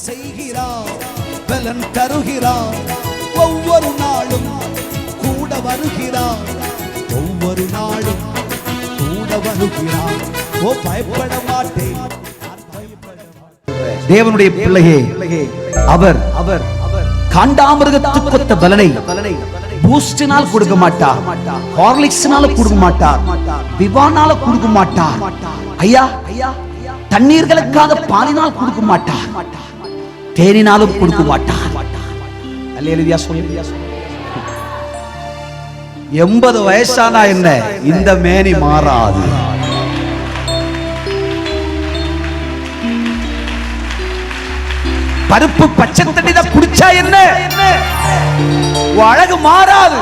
செய்கிறார், பலன் தருகிறார். ஒவ்வொரு நாளும் கூட வருகிறார், ஒவ்வொரு நாளும் கூட வருகிறார். ஓ பயப்பட மாட்டேன். தேவனுடைய பிள்ளையே, அவர் காண்டாமிருகத்துக்கு ஒத்த பலனை பூஸ்டினால் கொடுக்க மாட்டார், ஹார்லிக்ஸ்னால கொடுக்க மாட்டார், விவானால கொடுக்க மாட்டார். ஐயா தண்ணீர்களுக்காக பாலினால் கொடுக்க மாட்டார், தேனினாலும் கொடுக்க மாட்டார். அல்லேலூயா சொல்லுங்க. 80 வயசானா என்ன, இந்த மேனி மாறாது. பருப்பு பச்சை தண்ணி தான் குடிச்சா என்ன, அழகு மாறாது.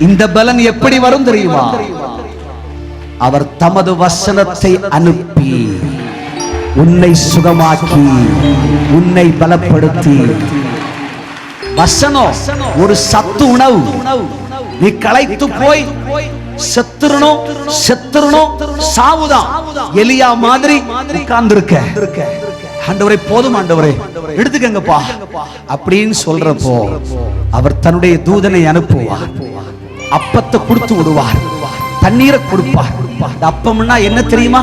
இந்த பலன் எப்படி வரும் தெரியுமா? அவர் தமது வசனத்தை அனுப்பி உன்னை சுகமாக்கி உன்னை பலப்படுத்தி. வசனம் ஒரு சத்து உணவு. நீ களைத்து போய் செத்துறணும் சாவுதான். எலியா மாதிரி உட்கார்ந்திருக்க, ஆண்டவரே போதும் ஆண்டவரே எடுத்துக்கங்கப்பா அப்படின்னு சொல்றப்போ அவர் தன்னுடைய தூதனை அனுப்புவார். அப்பத்தை கொடுத்து விடுவார், தண்ணீரை கொடுப்பார். அப்பம்னா என்ன தெரியுமா?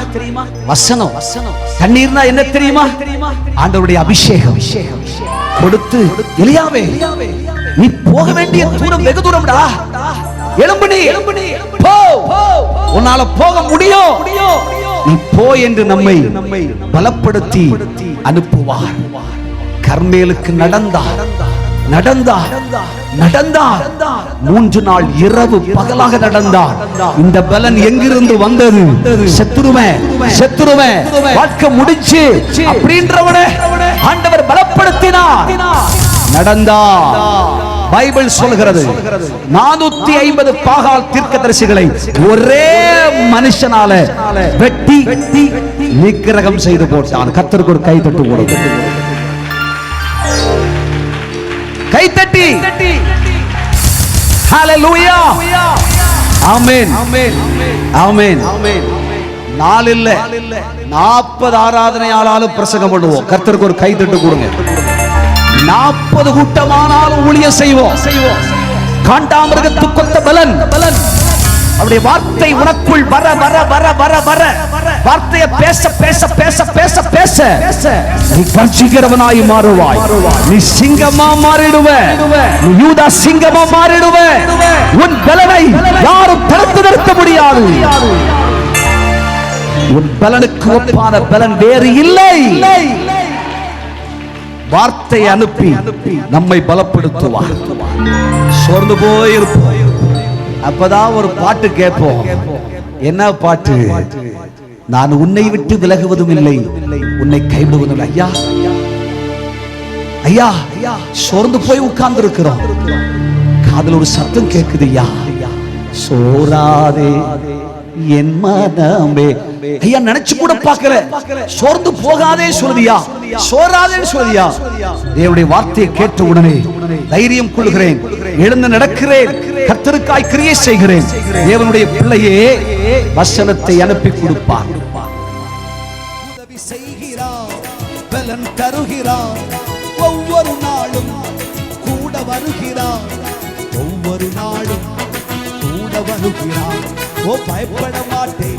வசனம். தண்ணீர்னா என்ன தெரியுமா? ஆண்டவருடைய அபிஷேகம் கொடுத்து, எலியாவே நீ போக வேண்டிய தூரம் வெகு தூரம்டா, எழும்பு நீ போ, உன்னால போக முடியும், நீ போ என்று நம்மை பலப்படுத்தி அனுப்புவார். கர்மேலுக்கு நடந்தார் 3 நாள் இரவு பகலாக நடந்தார். இந்த பலன் எங்கிருந்து வந்தது? செத்துருவேன் வாழ்க்கை முடிச்சு அப்படின்றவன ஆண்டவர் பலப்படுத்தினார். நடந்தார். பைபிள் சொல்கிறது 450 பாகால் தீர்க்கதரிசிகளை ஒரே மனுஷனால வெட்டி நிக்கிரகம் செய்து போட்டான். கர்த்தருக்கு ஒரு கை தட்டு போடுங்க, கை தட்டி. ஹalleluya, ஆமென், ஆமென். 4 இல்ல 40 ஆராதனையாளரும் பிரசங்கம் பண்ணுவோம். கர்த்தருக்கு ஒரு கை தட்டு கொடுங்க. 40 கூட்டமானாலும் ஊழியம் செய்வோம். காண்டாமிருகத்துக்கு ஒத்த பலன். அவருடைய வார்த்தை உனக்குள் வர வர வர வர வர வார்த்தையை பேச பேச பேச பேச பேச நீ கர்ஜிக்கிறவனாய் மாறுவாய். நீ சிங்கமா மாறிடுவ, நீ யூதா சிங்கமா மாறிடுவ. உன் பலனை யாரும் தடுத்து நிறுத்த முடியாது. உன் பலனுக்கு ஒப்பான பலன் வேறு இல்லை. வார்த்தை அனுப்பி நம்மை பலப்படுத்துவார். சோர்ந்து போயிருப்போம், அப்பதான் ஒரு பாட்டு கேட்போம். என்ன பாட்டு? நான் உன்னை விட்டு விலகுவதும் இல்லை, உன்னை கைவிடுவதும் இல்லை. ஐயா சோர்ந்து போய் உட்கார்ந்து இருக்கிறோம். காதுல ஒரு சத்தம் கேக்குது, ஐயா சோராதே என் மனமே. ஐயா நினைச்சு கூட பார்க்கல. சோர்ந்து போகாதே சொல்லுதியா, சோராதே சொல்லுதியா. தேவனுடைய வார்த்தையை கேட்ட உடனே தைரியம் கொள்கிறேன், எழுந்து நடக்கிறேன், கர்த்தருக்காய் கிரியை செய்கிறேன். தேவனுடைய பிள்ளையே வசனத்தை அனுப்பி கொடுப்பார். உதவி செய்கிறார், பலன் தருகிறார். ஒவ்வொரு நாளும் கூட வருகிறார், ஒவ்வொரு நாளும் கூட வருகிறார். ஓ பயப்பட மாட்டேன்.